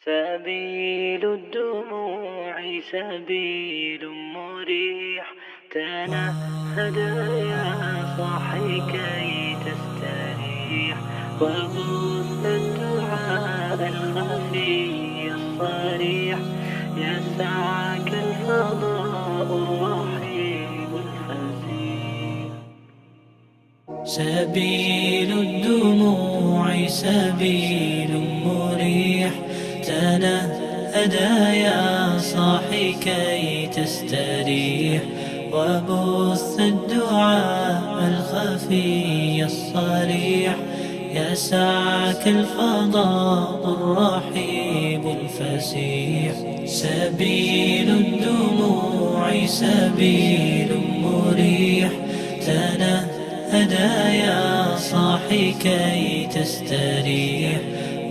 سبيل الدموع سبيل مريح، تنهد يا صاحي كي تستريح، وبث الدعاء الخفي الصريح، يسعك الفضاء الرحيم الفسيح. سبيل الدموع سبيل مريح، تنهدى يا صاحي كي تستريح، وبث الدعاء الخفي الصريح، يسعك الفضاء الرحيب الفسيح. سبيل الدموع سبيل مريح، تنهدى يا صاحي كي تستريح،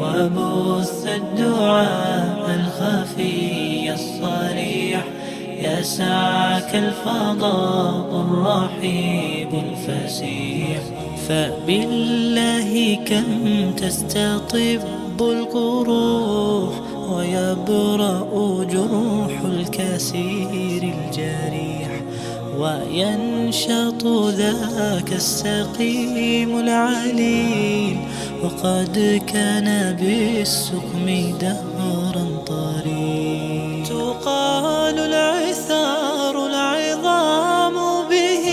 وبث الدعاء الخفي الصريح، يسعك الفضاء الرحيب الفسيح. فبالله كم تستطب القروح، ويبرأ جروح الكسير الجريح، وينشط ذاك السقيم العليل، وقد كان بالسقم دهرا طريق. تقال العثار العظام به،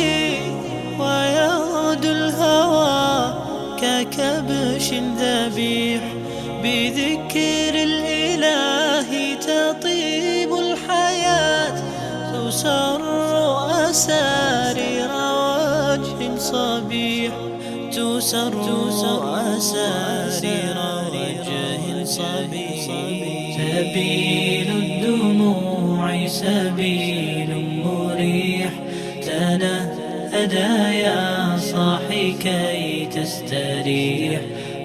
ويغدو الهوى ككبش ذبيح، بذكر الإله تطيب الحياة، تسر أسارير وجه صبيح، تسر أسارير وجه صبيح. سبيل الدموع سبيل مريح، تنهدى يا صاحي كي تستريح،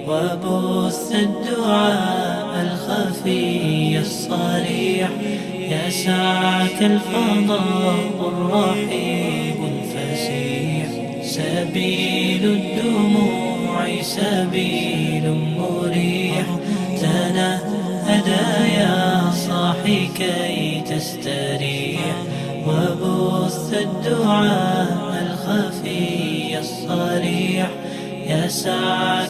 وبث الدعاء الخفي الصريح، يسعك الفضاء الرحيب الفسيح. سبيل الدموع سبيل مريح، تنهدى يا صاحي كي تستريح، وبث الدعاء الخفي الصريح، يسعك